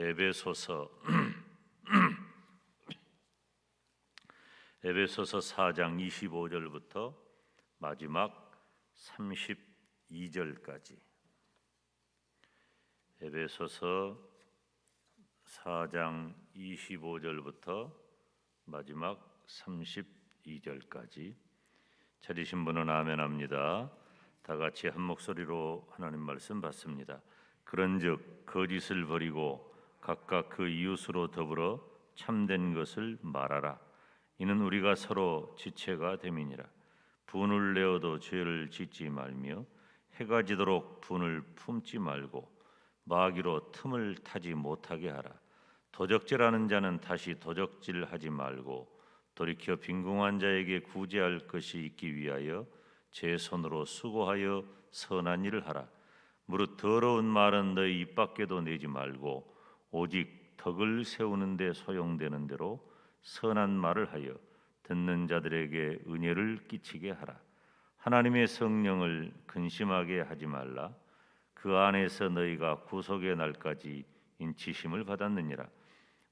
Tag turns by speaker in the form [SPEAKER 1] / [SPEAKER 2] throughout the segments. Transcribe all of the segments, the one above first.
[SPEAKER 1] 에베소서 에베소서 4장 25절부터 마지막 32절까지. 에베소서 4장 25절부터 마지막 32절까지. 찾으신 분은 아멘합니다. 다 같이 한 목소리로 하나님 말씀 받습니다. 그런즉 거짓을 버리고 각각 그 이웃으로 더불어 참된 것을 말하라. 이는 우리가 서로 지체가 됨이니라. 분을 내어도 죄를 짓지 말며 해가 지도록 분을 품지 말고 마귀로 틈을 타지 못하게 하라. 도적질하는 자는 다시 도적질하지 말고 돌이켜 빈궁한 자에게 구제할 것이 있기 위하여 제 손으로 수고하여 선한 일을 하라. 무릇 더러운 말은 너희 입 밖에도 내지 말고 오직 덕을 세우는 데 소용되는 대로 선한 말을 하여 듣는 자들에게 은혜를 끼치게 하라. 하나님의 성령을 근심하게 하지 말라. 그 안에서 너희가 구속의 날까지 인치심을 받았느니라.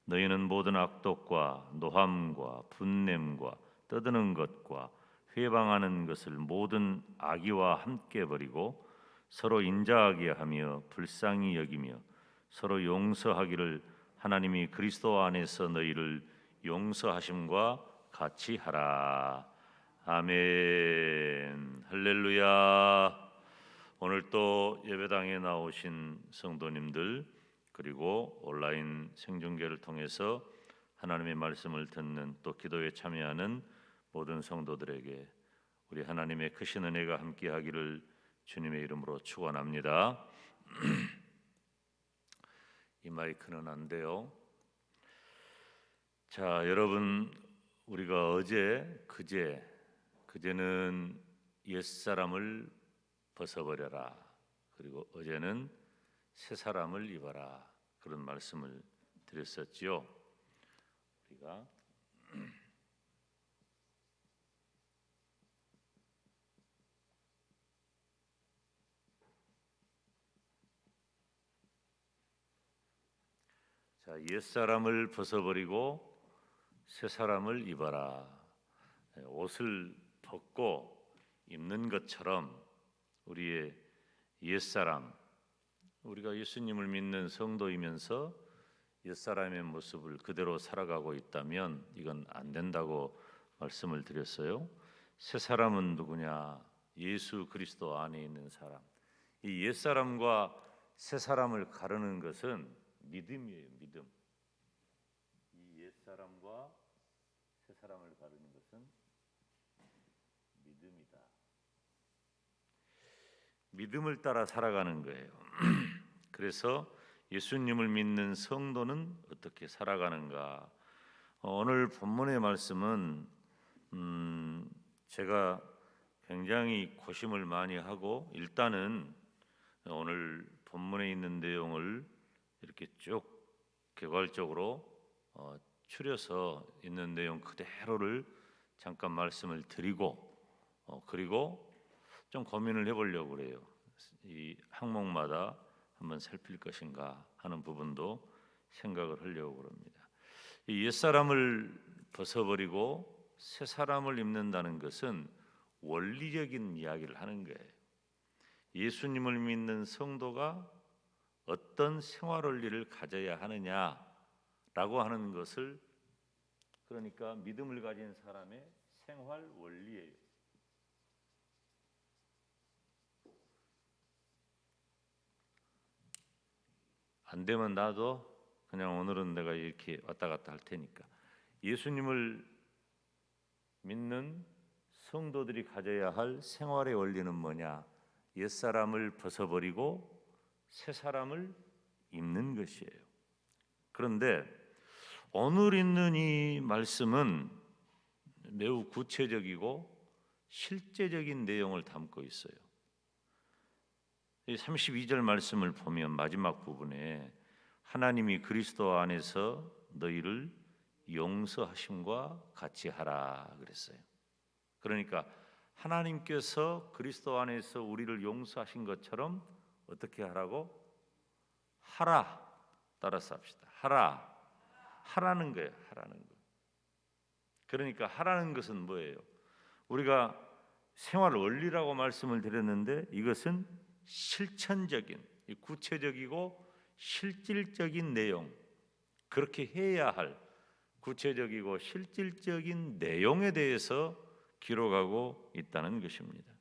[SPEAKER 1] 너희는 모든 악독과 노함과 분냄과 떠드는 것과 회방하는 것을 모든 악의와 함께 버리고 서로 인자하게 하며 불쌍히 여기며 서로 용서하기를 하나님이 그리스도 안에서 너희를 용서하심과 같이 하라. 아멘. 할렐루야. 오늘 또 예배당에 나오신 성도님들 그리고 온라인 생중계를 통해서 하나님의 말씀을 듣는 또 기도에 참여하는 모든 성도들에게 우리 하나님의 크신 은혜가 함께하기를 주님의 이름으로 축원합니다. 이 마이크는 안 돼요. 자, 여러분, 우리가 그제는 옛사람을 벗어버려라. 그리고 어제는 새사람을 입어라. 그런 말씀을 드렸었지요. 우리가 자, 옛사람을 벗어버리고 새사람을 입어라. 옷을 벗고 입는 것처럼 우리의 옛사람, 우리가 예수님을 믿는 성도이면서 옛사람의 모습을 그대로 살아가고 있다면 이건 안 된다고 말씀을 드렸어요. 새사람은 누구냐? 예수 그리스도 안에 있는 사람. 이 옛사람과 새사람을 가르는 것은 믿음이에요. 믿음. 이 옛사람과 새사람을 가르는 것은 믿음이다. 믿음을 따라 살아가는 거예요. 그래서 예수님을 믿는 성도는 어떻게 살아가는가? 오늘 본문의 말씀은 제가 굉장히 고심을 많이 하고 일단은 오늘 본문에 있는 내용을 이렇게 쭉 개괄적으로 추려서 있는 내용 그대로를 잠깐 말씀을 드리고 그리고 좀 고민을 해보려고 그래요. 이 항목마다 한번 살필 것인가 하는 부분도 생각을 하려고 그럽니다. 이 옛사람을 벗어버리고 새사람을 입는다는 것은 원리적인 이야기를 하는 거예요. 예수님을 믿는 성도가 어떤 생활 원리를 가져야 하느냐라고 하는 것을, 그러니까 믿음을 가진 사람의 생활 원리예요. 안 되면 나도 그냥 오늘은 내가 이렇게 왔다 갔다 할 테니까. 예수님을 믿는 성도들이 가져야 할 생활의 원리는 뭐냐? 옛사람을 벗어버리고 새사람을 입는 것이에요. 그런데 오늘 있는 이 말씀은 매우 구체적이고 실제적인 내용을 담고 있어요. 이 32절 말씀을 보면 마지막 부분에 하나님이 그리스도 안에서 너희를 용서하심과 같이 하라 그랬어요. 그러니까 하나님께서 그리스도 안에서 우리를 용서하신 것처럼 어떻게 하라고? 하라. 따라서 합시다. 하라는 거예요. 하라는 거. 그러니까 하라는 것은 뭐예요? 우리가 생활 원리라고 말씀을 드렸는데 이것은 실천적인, 구체적이고 실질적인 내용, 그렇게 해야 할 구체적이고 실질적인 내용에 대해서 기록하고 있다는 것입니다.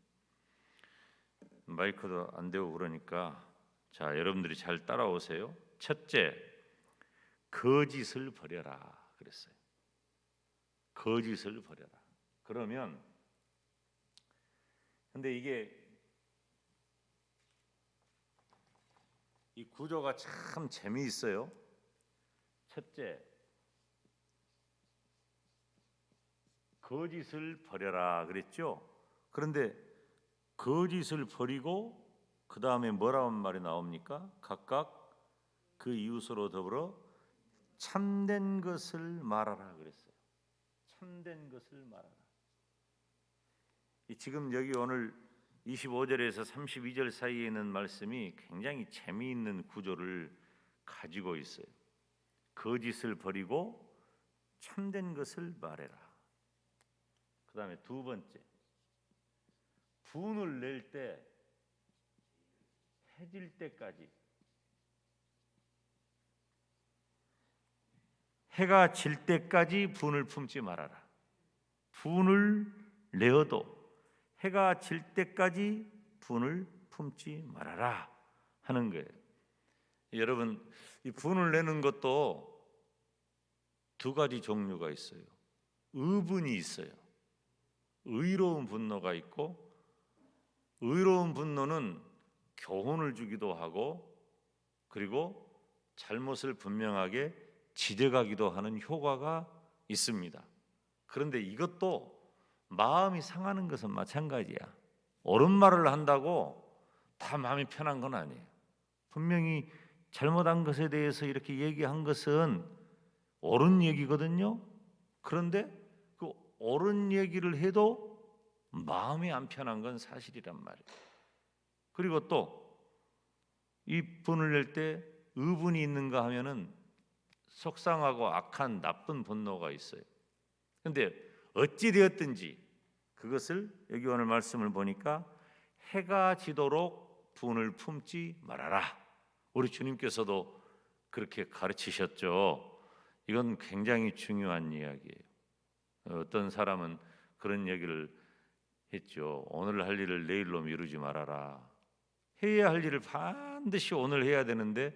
[SPEAKER 1] 마이크도 안 되고 그러니까 자, 여러분들이 잘 따라오세요. 첫째, 거짓을 버려라 그랬어요. 거짓을 버려라. 그러면 근데 이게 이 구조가 참 재미있어요. 첫째, 거짓을 버려라 그랬죠. 그런데 거짓을 버리고 그 다음에 뭐라는 말이 나옵니까? 각각 그 이웃으로 더불어 참된 것을 말하라 그랬어요. 참된 것을 말하라. 지금 여기 오늘 25절에서 32절 사이에 있는 말씀이 굉장히 재미있는 구조를 가지고 있어요. 거짓을 버리고 참된 것을 말해라. 그 다음에 두 번째, 분을 낼 때 해질 때까지, 해가 질 때까지 분을 품지 말아라. 분을 내어도 해가 질 때까지 분을 품지 말아라 하는 거예요. 여러분, 이 분을 내는 것도 두 가지 종류가 있어요. 의분이 있어요. 의로운 분노가 있고, 의로운 분노는 교훈을 주기도 하고, 그리고 잘못을 분명하게 지적하기도 하는 효과가 있습니다. 그런데 이것도 마음이 상하는 것은 마찬가지야. 옳은 말을 한다고 다 마음이 편한 건 아니에요. 분명히 잘못한 것에 대해서 이렇게 얘기한 것은 옳은 얘기거든요. 그런데 그 옳은 얘기를 해도 마음이 안 편한 건 사실이란 말이에요. 그리고 또 이 분을 낼 때 의분이 있는가 하면은 속상하고 악한 나쁜 분노가 있어요. 그런데 어찌 되었든지 그것을 여기 오늘 말씀을 보니까 해가 지도록 분을 품지 말아라. 우리 주님께서도 그렇게 가르치셨죠. 이건 굉장히 중요한 이야기예요. 어떤 사람은 그런 얘기를 했죠. 오늘 할 일을 내일로 미루지 말아라. 해야 할 일을 반드시 오늘 해야 되는데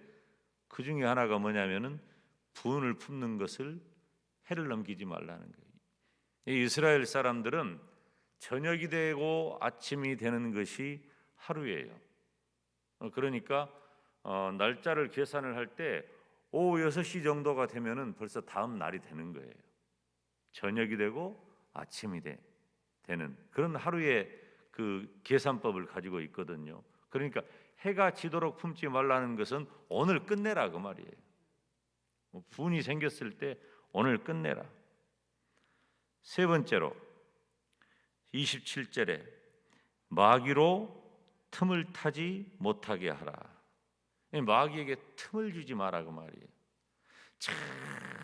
[SPEAKER 1] 그 중에 하나가 뭐냐면은 분을 품는 것을 해를 넘기지 말라는 거예요. 이 이스라엘 사람들은 저녁이 되고 아침이 되는 것이 하루예요. 그러니까 날짜를 계산을 할 때 오후 6시 정도가 되면은 벌써 다음 날이 되는 거예요. 저녁이 되고 아침이 되는 그런 하루의 그 계산법을 가지고 있거든요. 그러니까 해가 지도록 품지 말라는 것은 오늘 끝내라 그 말이에요. 분이 생겼을 때 오늘 끝내라. 세 번째로 27절에 마귀로 틈을 타지 못하게 하라. 마귀에게 틈을 주지 마라 그 말이에요. 참,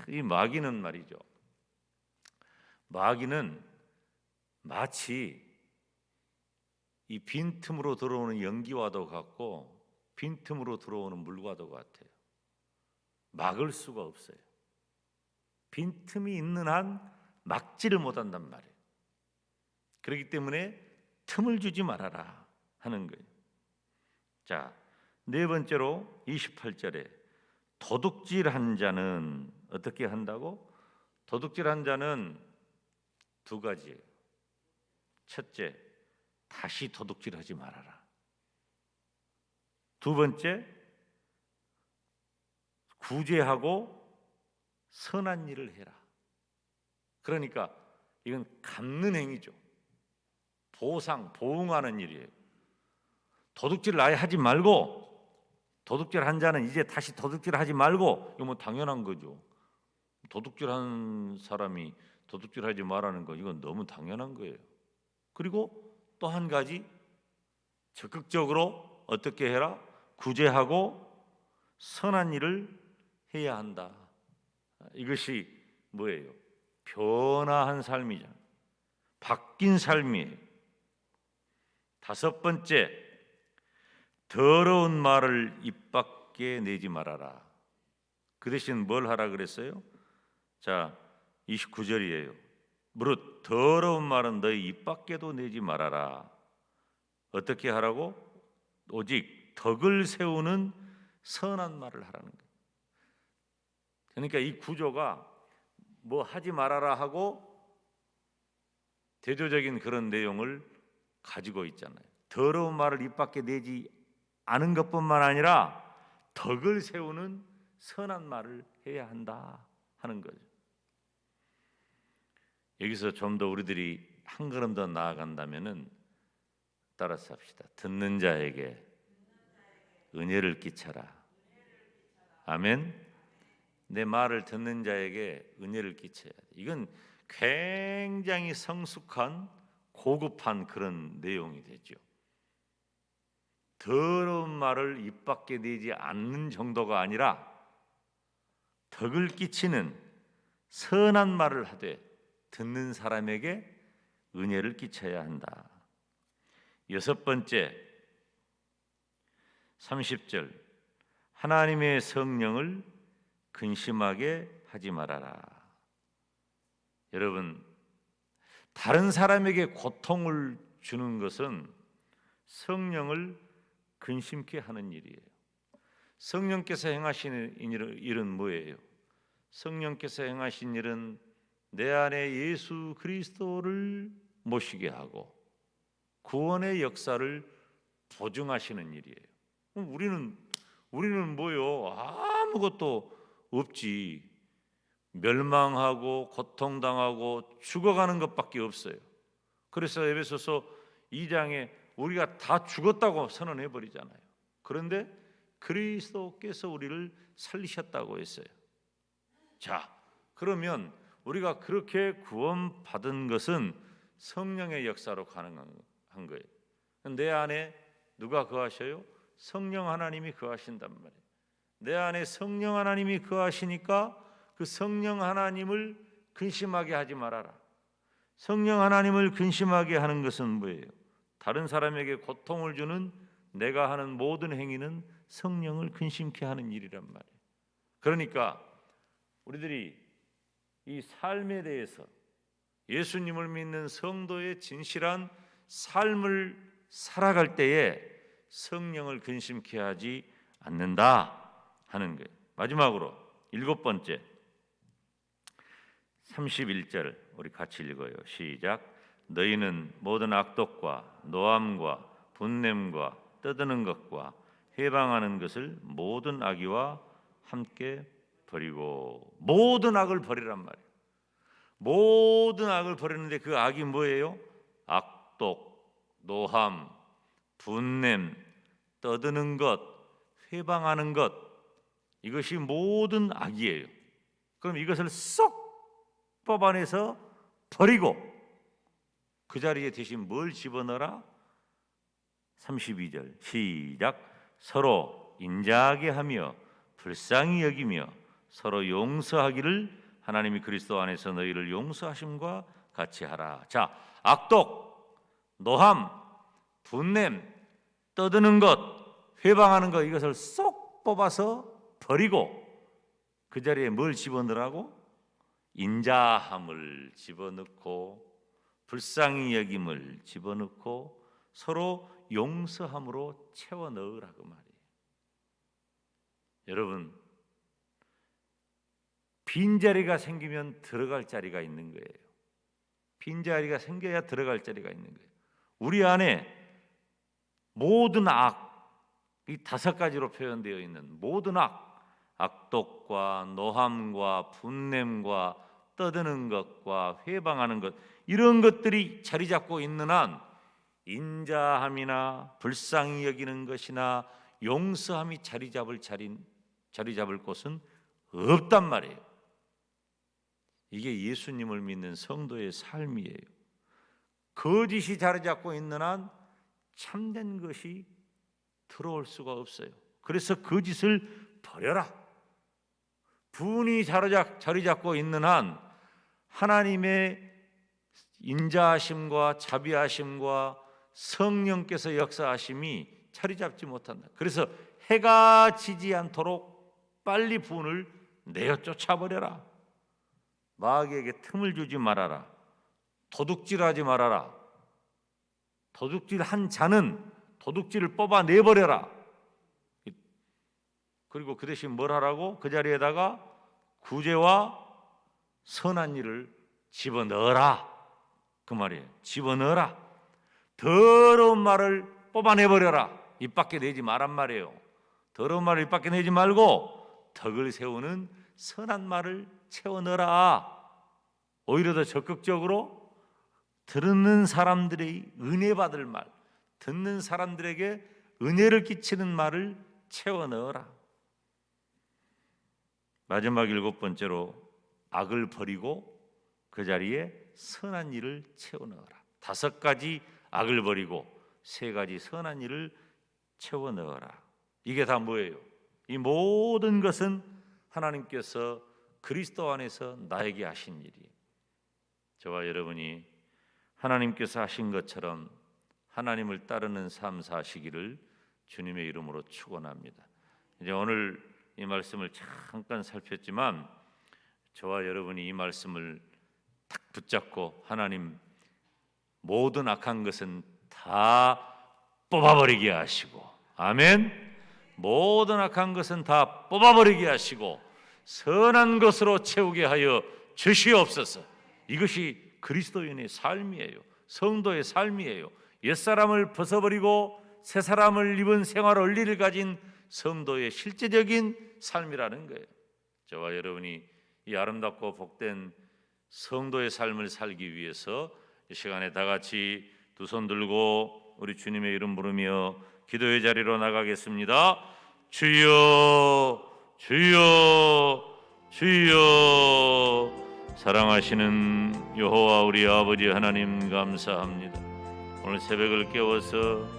[SPEAKER 1] 이 마귀는 말이죠. 마귀는 마치 이 빈틈으로 들어오는 연기와도 같고 빈틈으로 들어오는 물과도 같아요. 막을 수가 없어요. 빈틈이 있는 한 막지를 못한단 말이에요. 그렇기 때문에 틈을 주지 말아라 하는 거예요. 자, 네 번째로 28절에 도둑질한 자는 어떻게 한다고? 도둑질한 자는 두 가지예요. 첫째, 다시 도둑질하지 말아라. 두 번째, 구제하고 선한 일을 해라. 그러니까 이건 갚는 행위죠. 보응하는 일이에요. 도둑질을 아예 하지 말고, 도둑질한 자는 이제 다시 도둑질하지 말고, 이거 뭐 당연한 거죠. 도둑질한 사람이 도둑질하지 말라는 거 이건 너무 당연한 거예요. 그리고 또 한 가지 적극적으로 어떻게 해라? 구제하고 선한 일을 해야 한다. 이것이 뭐예요? 변화한 삶이잖아요. 바뀐 삶이에요. 다섯 번째, 더러운 말을 입 밖에 내지 말아라. 그 대신 뭘 하라 그랬어요? 자, 29절이에요. 무릇 더러운 말은 너희 입 밖에도 내지 말아라. 어떻게 하라고? 오직 덕을 세우는 선한 말을 하라는 거예요. 그러니까 이 구조가 뭐 하지 말아라 하고 대조적인 그런 내용을 가지고 있잖아요. 더러운 말을 입 밖에 내지 않은 것뿐만 아니라 덕을 세우는 선한 말을 해야 한다 하는 거죠. 여기서 좀 더 우리들이 한 걸음 더 나아간다면은 따라서 합시다. 듣는 자에게 은혜를 끼쳐라. 아멘. 내 말을 듣는 자에게 은혜를 끼쳐야 돼. 이건 굉장히 성숙한 고급한 그런 내용이 되죠. 더러운 말을 입 밖에 내지 않는 정도가 아니라 덕을 끼치는 선한 말을 하되 듣는 사람에게 은혜를 끼쳐야 한다. 여섯 번째, 30절, 하나님의 성령을 근심하게 하지 말아라. 여러분, 다른 사람에게 고통을 주는 것은 성령을 근심케 하는 일이에요. 성령께서 행하시는 일은 뭐예요? 성령께서 행하신 일은 내 안에 예수 그리스도를 모시게 하고 구원의 역사를 보증하시는 일이에요. 우리는 뭐요? 아무것도 없지. 멸망하고 고통당하고 죽어가는 것밖에 없어요. 그래서 에베소서 2장에 우리가 다 죽었다고 선언해 버리잖아요. 그런데 그리스도께서 우리를 살리셨다고 했어요. 자, 그러면 우리가 그렇게 구원받은 것은 성령의 역사로 가능한 거예요. 내 안에 누가 거하셔요? 성령 하나님이 거하신단 말이에요. 내 안에 성령 하나님이 거하시니까 그 성령 하나님을 근심하게 하지 말아라. 성령 하나님을 근심하게 하는 것은 뭐예요? 다른 사람에게 고통을 주는 내가 하는 모든 행위는 성령을 근심케 하는 일이란 말이에요. 그러니까 우리들이 이 삶에 대해서 예수님을 믿는 성도의 진실한 삶을 살아갈 때에 성령을 근심케 하지 않는다 하는 거예요. 마지막으로 일곱 번째, 31절 우리 같이 읽어요. 시작. 너희는 모든 악독과 노함과 분냄과 떠드는 것과 회방하는 것을 모든 악의와 함께 버리고. 모든 악을 버리란 말이에요. 모든 악을 버리는데 그 악이 뭐예요? 악독, 노함, 분냄, 떠드는 것, 회방하는 것, 이것이 모든 악이에요. 그럼 이것을 쏙 뽑아내서 버리고 그 자리에 대신 뭘 집어넣어라? 32절 시작. 서로 인자하게 하며 불쌍히 여기며 서로 용서하기를 하나님이 그리스도 안에서 너희를 용서하심과 같이 하라. 자, 악독, 노함, 분냄, 떠드는 것, 회방하는 것, 이것을 쏙 뽑아서 버리고 그 자리에 뭘 집어넣으라고? 인자함을 집어넣고 불쌍히 여김을 집어넣고 서로 용서함으로 채워 넣으라고 말이에요. 여러분, 빈자리가 생기면 들어갈 자리가 있는 거예요. 빈자리가 생겨야 들어갈 자리가 있는 거예요. 우리 안에 모든 악, 이 다섯 가지로 표현되어 있는 모든 악, 악독과 노함과 분냄과 떠드는 것과 회방하는 것, 이런 것들이 자리 잡고 있는 한 인자함이나 불쌍히 여기는 것이나 용서함이 자리 잡을 곳은 없단 말이에요. 이게 예수님을 믿는 성도의 삶이에요. 거짓이 자리 잡고 있는 한 참된 것이 들어올 수가 없어요. 그래서 거짓을 버려라. 분이 자리 잡고 있는 한 하나님의 인자하심과 자비하심과 성령께서 역사하심이 자리 잡지 못한다. 그래서 해가 지지 않도록 빨리 분을 내어 쫓아버려라. 마귀에게 틈을 주지 말아라. 도둑질하지 말아라. 도둑질한 자는 도둑질을 뽑아내버려라. 그리고 그 대신 뭘 하라고? 그 자리에다가 구제와 선한 일을 집어넣어라. 그 말이에요. 집어넣어라. 더러운 말을 뽑아내버려라. 입 밖에 내지 말란 말이에요. 더러운 말을 입 밖에 내지 말고 덕을 세우는 선한 말을 채워넣어라. 오히려 더 적극적으로 듣는 사람들의 은혜 받을 말, 듣는 사람들에게 은혜를 끼치는 말을 채워넣어라. 마지막 7번째로 악을 버리고 그 자리에 선한 일을 채워넣어라. 5가지 악을 버리고 3가지 선한 일을 채워넣어라. 이게 다 뭐예요? 이 모든 것은 하나님께서 그리스도 안에서 나에게 하신 일이에요. 저와 여러분이 하나님께서 하신 것처럼 하나님을 따르는 삶 사시기를 주님의 이름으로 축원합니다. 이제 오늘 이 말씀을 잠깐 살폈지만 저와 여러분이 이 말씀을 딱 붙잡고 하나님 모든 악한 것은 다 뽑아버리게 하시고, 아멘. 모든 악한 것은 다 뽑아버리게 하시고 선한 것으로 채우게 하여 주시옵소서. 이것이 그리스도인의 삶이에요. 성도의 삶이에요. 옛사람을 벗어버리고 새 사람을 입은 생활 원리를 가진 성도의 실제적인 삶이라는 거예요. 저와 여러분이 이 아름답고 복된 성도의 삶을 살기 위해서 이 시간에 다 같이 두 손 들고 우리 주님의 이름 부르며 기도의 자리로 나가겠습니다. 주여, 주여, 주여. 사랑하시는 여호와 우리 아버지 하나님 감사합니다. 오늘 새벽을 깨워서